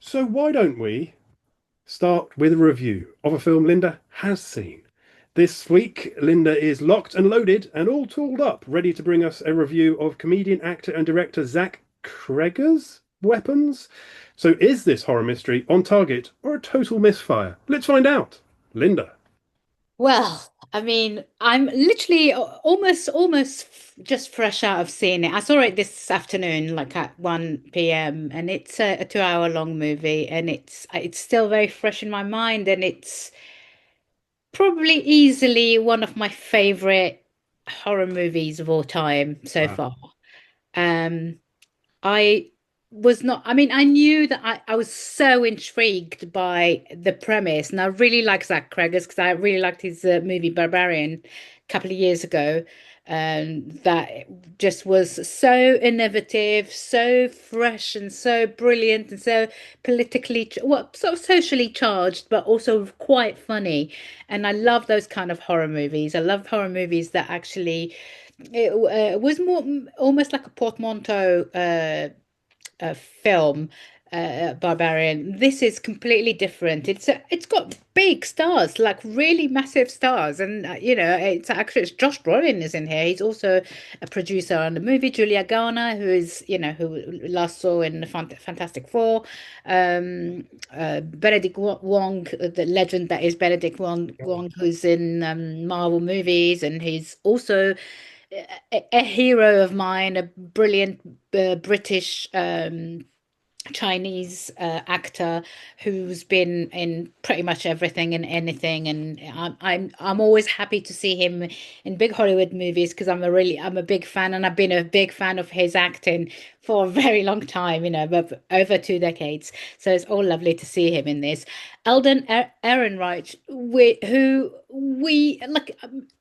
So why don't we start with a review of a film Linda has seen? This week, Linda is locked and loaded and all tooled up, ready to bring us a review of comedian, actor, and director Zach Cregger's Weapons. So, is this horror mystery on target or a total misfire? Let's find out. Linda. Well, I mean, I'm literally almost just fresh out of seeing it. I saw it this afternoon, like at 1 p.m., and it's a 2 hour long movie, and it's still very fresh in my mind, and it's probably easily one of my favorite horror movies of all time so Wow. far. Um, I was not, I mean, I knew that I was so intrigued by the premise, and I really like Zach Cregger's because I really liked his movie Barbarian a couple of years ago. That just was so innovative, so fresh, and so brilliant, and so politically, well, sort of socially charged, but also quite funny. And I love those kind of horror movies. I love horror movies that actually it was more almost like a portmanteau film, Barbarian. This is completely different. It's got big stars, like really massive stars, and it's Josh Brolin is in here. He's also a producer on the movie. Julia Garner, who is who we last saw in the Fantastic Four. Benedict Wong, the legend that is Benedict Wong, who's in Marvel movies, and he's also a hero of mine, a brilliant British Chinese actor who's been in pretty much everything and anything, and I'm always happy to see him in big Hollywood movies because I'm a big fan, and I've been a big fan of his acting for a very long time, but over 2 decades. So it's all lovely to see him in this. Ehrenreich, who we like.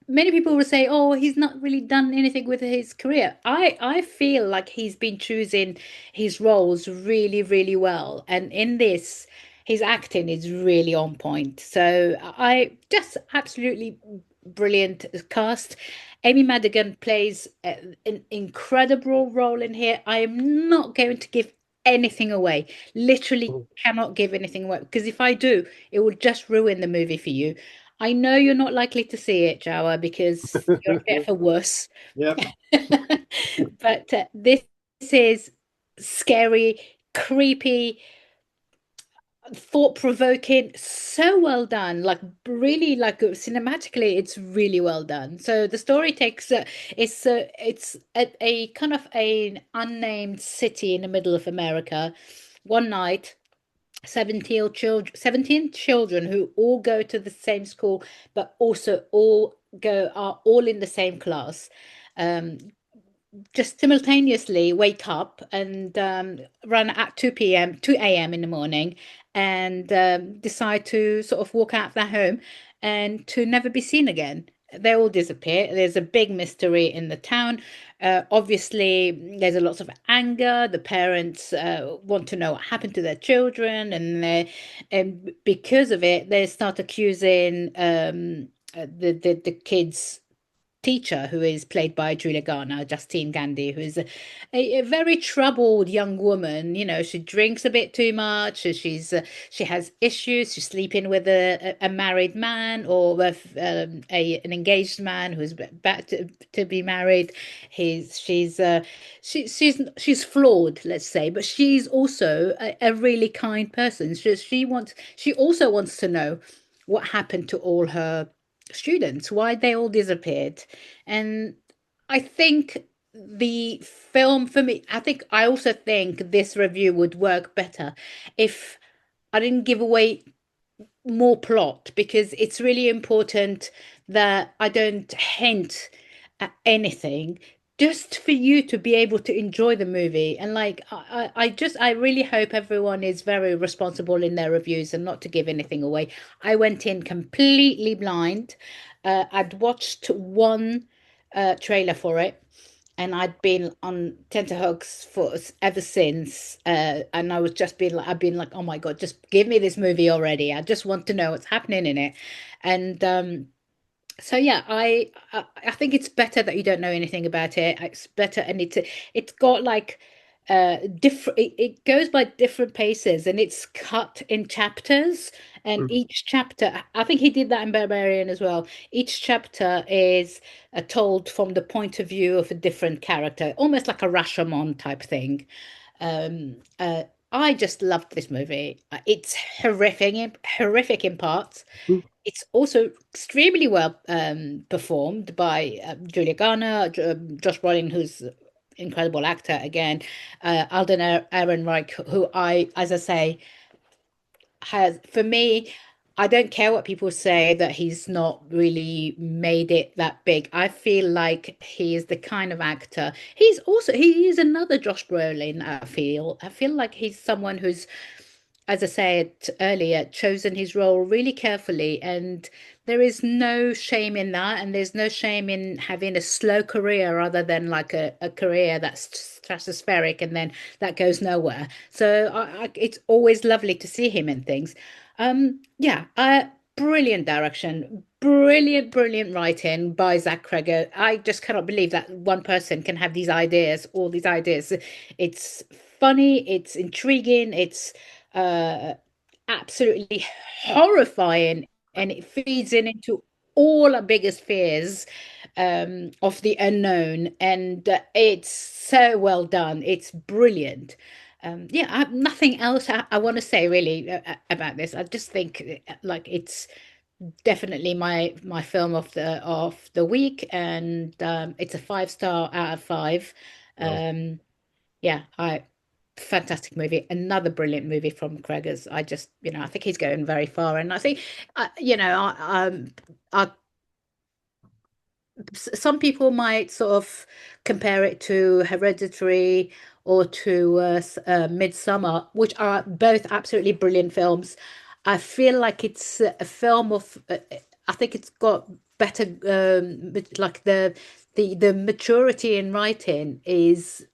Many people would say, "Oh, he's not really done anything with his career." I feel like he's been choosing his roles really, really well. And in this, his acting is really on point. So I just absolutely brilliant cast. Amy Madigan plays an incredible role in here. I am not going to give anything away. Literally cannot give anything away because if I do, it will just ruin the movie for you. I know you're not likely to see it, Jawa, because you're a bit of a wuss. Yep. But this is scary, creepy, thought-provoking, so well done. Like really, like cinematically, it's really well done. So the story takes it's a kind of an unnamed city in the middle of America. One night, 17 children who all go to the same school, but also are all in the same class. Um, just simultaneously wake up and run at 2 a.m. in the morning and decide to sort of walk out of their home and to never be seen again. They all disappear. There's a big mystery in the town. Obviously, there's a lot of anger. The parents want to know what happened to their children, and because of it, they start accusing the kids teacher, who is played by Julia Garner, Justine Gandy, who is a very troubled young woman. She drinks a bit too much. She has issues. She's sleeping with a married man or with an engaged man who's about to be married. She's flawed, let's say, but she's also a really kind person. She also wants to know what happened to all her students, why they all disappeared. And I think the film for me, I also think this review would work better if I didn't give away more plot, because it's really important that I don't hint at anything, just for you to be able to enjoy the movie. And like I really hope everyone is very responsible in their reviews and not to give anything away. I went in completely blind. I'd watched one trailer for it, and I'd been on tenterhooks for ever since. And I was just being like, I've been like, oh my God, just give me this movie already. I just want to know what's happening in it. And so yeah, I think it's better that you don't know anything about it. It's better, and it's got like different, it goes by different paces, and it's cut in chapters, and Mm. each chapter, I think he did that in Barbarian as well. Each chapter is told from the point of view of a different character, almost like a Rashomon type thing. um uh I just loved this movie. It's horrific in parts. Mm. It's also extremely well performed by Julia Garner, Josh Brolin, who's an incredible actor again, Alden Ehrenreich, who as I say, has, for me, I don't care what people say that he's not really made it that big. I feel like he is the kind of actor. He is another Josh Brolin, I feel like he's someone who's, as I said earlier, chosen his role really carefully, and there is no shame in that, and there's no shame in having a slow career rather than like a career that's stratospheric and then that goes nowhere. So it's always lovely to see him in things. Yeah, brilliant direction, brilliant writing by Zach Cregger. I just cannot believe that one person can have these ideas, all these ideas. It's funny, it's intriguing, it's uh, absolutely horrifying, and it feeds into all our biggest fears of the unknown. And it's so well done. It's brilliant. Yeah, I have nothing else I want to say really about this. I just think like it's definitely my film of the week, and it's a 5 star out of 5. Wow. Um, yeah, I fantastic movie, another brilliant movie from Cregger's. I just, I think he's going very far, and I think, I some people might sort of compare it to Hereditary or to Midsummer, which are both absolutely brilliant films. I feel like it's a film of, I think it's got better, like the maturity in writing is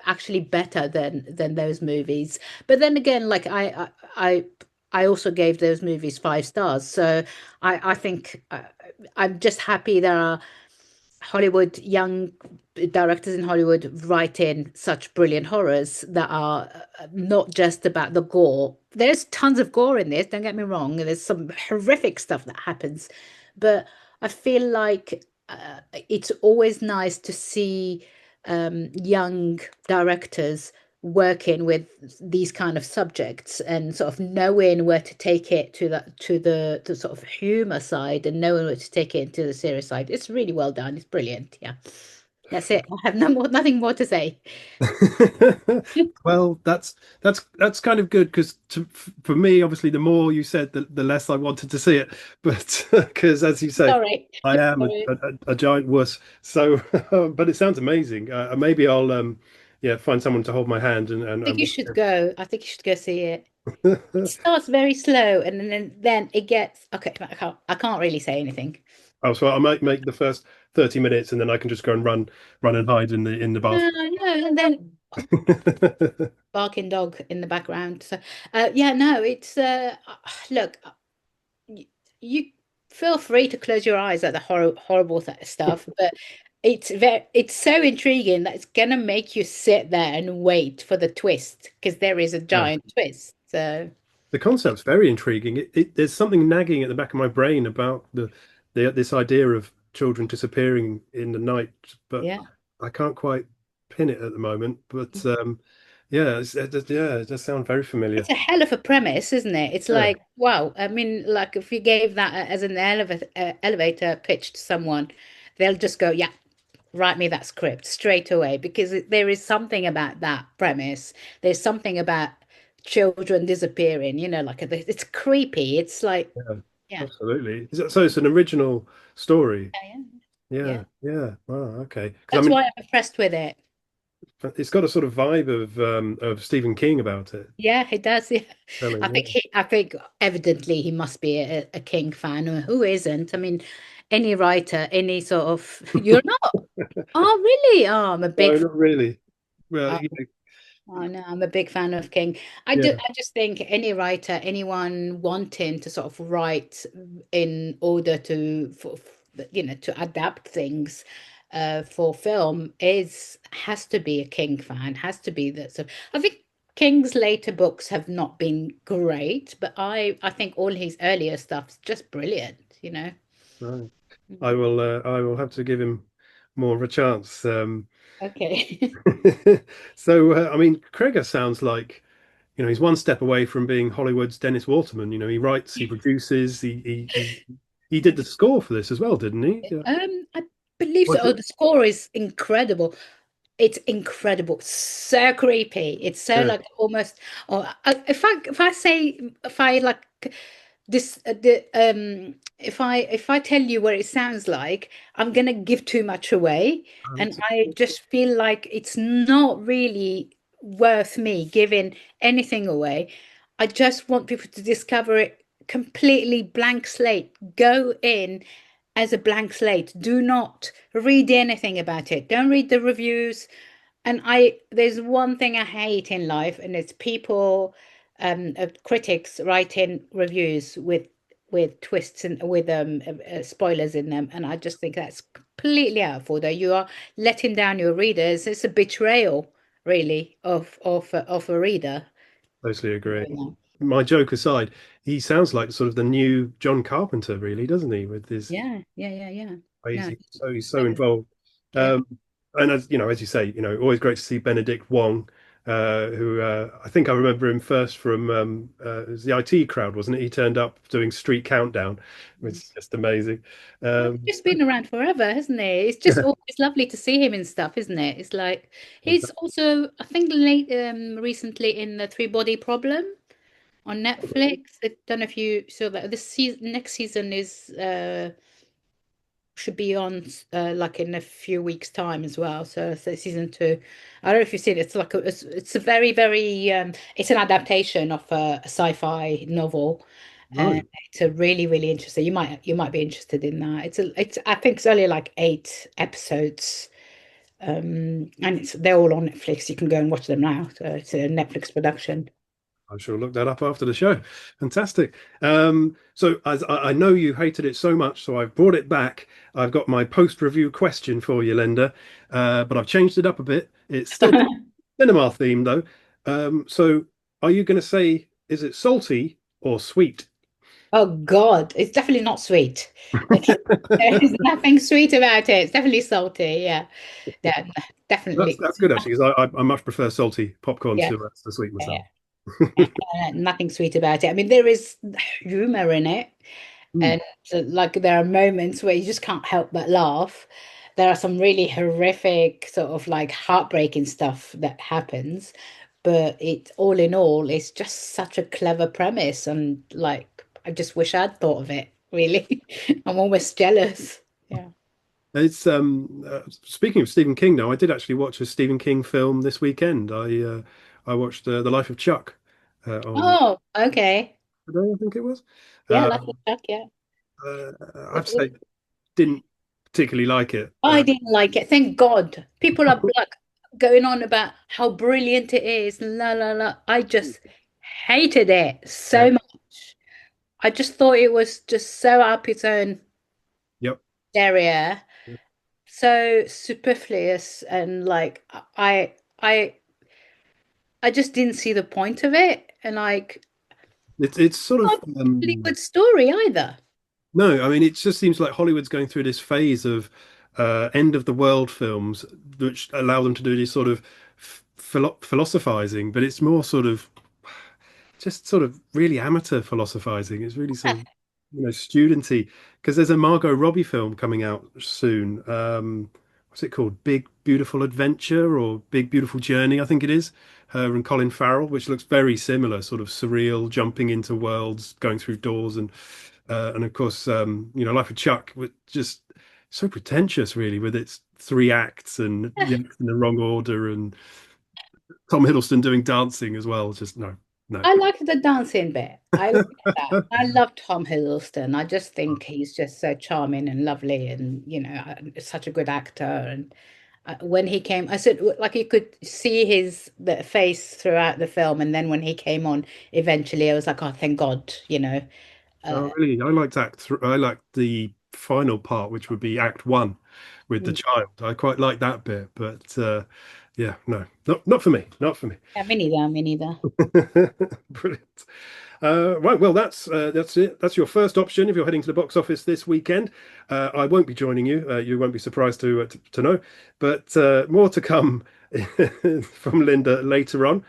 actually better than those movies. But then again, like I also gave those movies 5 stars. So I think I'm just happy there are Hollywood, young directors in Hollywood writing such brilliant horrors that are not just about the gore. There's tons of gore in this, don't get me wrong. There's some horrific stuff that happens, but I feel like it's always nice to see young directors working with these kind of subjects and sort of knowing where to take it to the sort of humor side and knowing where to take it into the serious side. It's really well done. It's brilliant. Yeah. That's it. I have nothing more to say. Well, that's kind of good because for me, obviously, the more you said, the less I wanted to see it. But because, as you say, Sorry. I am Sorry. a giant wuss. So, but it sounds amazing. Maybe I'll yeah, find someone to hold my hand I think and you watch should go. I think you should go see it. It starts very slow, and then it gets okay. I can't really say anything. Oh, so I might make the first 30 minutes and then I can just go and run and hide in the No, bathroom. no, and then barking dog in the background. So, yeah, no, it's look, you feel free to close your eyes at the horrible stuff, but it's so intriguing that it's gonna make you sit there and wait for the twist because there is a Yeah. giant twist. So, The concept's very intriguing. There's something nagging at the back of my brain about the this idea of children disappearing in the night, but yeah. I can't quite pin it at the moment. But yeah, yeah, it does sound very familiar. It's a hell of a premise, isn't it? It's Yeah, like, wow. I mean, like if you gave that as an elevator pitch to someone, they'll just go, yeah, write me that script straight away because there is something about that premise. There's something about children disappearing, like it's creepy. It's like, yeah, yeah, absolutely. So it's an original story. yeah, yeah. Yeah. Yeah, yeah. Wow, okay. Because I That's mean, why I'm impressed with it. it's got a sort of vibe of Stephen King about it. Yeah, it does. Yeah. Really, yeah. I think evidently he must be a King fan. Who isn't? I mean, any writer, any sort of, you're not. Oh, really? Oh, I'm a No, big not really. Well, fan. Oh no, I'm a big fan of King. yeah, I just think any writer, anyone wanting to sort of write in order to, to adapt things, for film is has to be a King fan, has to be that. So I think King's later books have not been great, but I think all his earlier stuff's just brilliant, you know. Right. Mm. I will have to give him more of a chance. Okay. So I mean, Cregger sounds like, he's one step away from being Hollywood's Dennis Waterman. He writes, he produces, he did the score for this as well, didn't he? Yeah. I believe so. Was Oh, it? the score is incredible. It's incredible. So creepy. It's so Yeah. like almost. Oh, if I say if I like this the if I tell you what it sounds like, I'm gonna give too much away, and That's I just feel like it's not really worth me giving anything away. I just want people to discover it completely blank slate. Go in as a blank slate. Do not read anything about it. Don't read the reviews. And there's one thing I hate in life, and it's people, critics writing reviews with twists and with spoilers in them, and I just think that's completely out of order. You are letting down your readers. It's a betrayal, really, of a reader. totally agree. My joke aside, he sounds like sort of the new John Carpenter, really, doesn't he? With his Yeah, yeah, yeah, yeah. No, crazy, so he's so involved. yeah. Um, and as you say, always great to see Benedict Wong, who I think I remember him first from it was the IT crowd, wasn't it? He turned up doing Street Countdown, which is just amazing. Well, he's Um, just been around forever, hasn't he? It's just always lovely to see him and stuff, isn't it? It's like he's also, I think, recently in the Three Body Problem on Netflix. I don't know if you saw that. This season, next season is should be on like in a few weeks' time as well. So season two. I don't know if you've seen it. It's like it's a very, very it's an adaptation of a sci-fi novel. And right. it's a really, really interesting. You might be interested in that. It's I think it's only like 8 episodes. And they're all on Netflix. You can go and watch them now. So it's a Netflix production. I shall look that up after the show. Fantastic. So as I know you hated it so much, so I've brought it back. I've got my post-review question for you, Linda, but I've changed it up a bit. It's still cinema themed though. So are you going to say, is it salty or sweet? Oh God, it's definitely not sweet. There's nothing sweet about it. It's definitely salty. Yeah, yeah, That's definitely. that's good actually, because I much prefer salty popcorn Yeah, to sweet yeah, myself. yeah. Nothing sweet about it. I mean, there is humor in it, Hmm. and like there are moments where you just can't help but laugh. There are some really horrific, sort of like heartbreaking stuff that happens, but it all in all, it's just such a clever premise, and like I just wish I'd thought of it, really. I'm almost jealous. Yeah. It's speaking of Stephen King now, I did actually watch a Stephen King film this weekend. I watched The Life of Chuck on Oh, okay. today, I think it was. Yeah, Uh, like the duck, yeah. I have to say, didn't particularly like it. I didn't like it. Thank God. People are like going on about how brilliant it is. La la la. I just hated it Yeah, so much. I just thought it was just so up its own yep. area, so superfluous, and like I I just didn't see the point of it. And like It's sort of not a really good story either. no, I mean it just seems like Hollywood's going through this phase of end of the world films, which allow them to do this sort of philosophizing, but it's more sort of just sort of really amateur philosophizing. It's really sort of studenty, because there's a Margot Robbie film coming out soon. What's it called? Big Beautiful Adventure or Big Beautiful Journey, I think it is. Her and Colin Farrell, which looks very similar, sort of surreal, jumping into worlds, going through doors, and of course, Life of Chuck, with just so pretentious, really, with its 3 acts and the acts in the wrong order, and Tom Hiddleston doing dancing as well. Just no, no. I liked the dancing bit. I liked that. I love Tom Hiddleston. I just think he's just so charming and lovely, and such a good actor. And when he came, I said, like you could see the face throughout the film, and then when he came on, eventually, I was like, oh, thank God, Oh, Uh, really? I liked I liked the final part, which would be Act 1, with the Mm. child. I quite like that bit, but yeah, no, not for me, not for me. Yeah, me neither. Me neither. Brilliant. Right, well, that's it. That's your first option if you're heading to the box office this weekend. I won't be joining you. You won't be surprised to know, but more to come from Linda later on.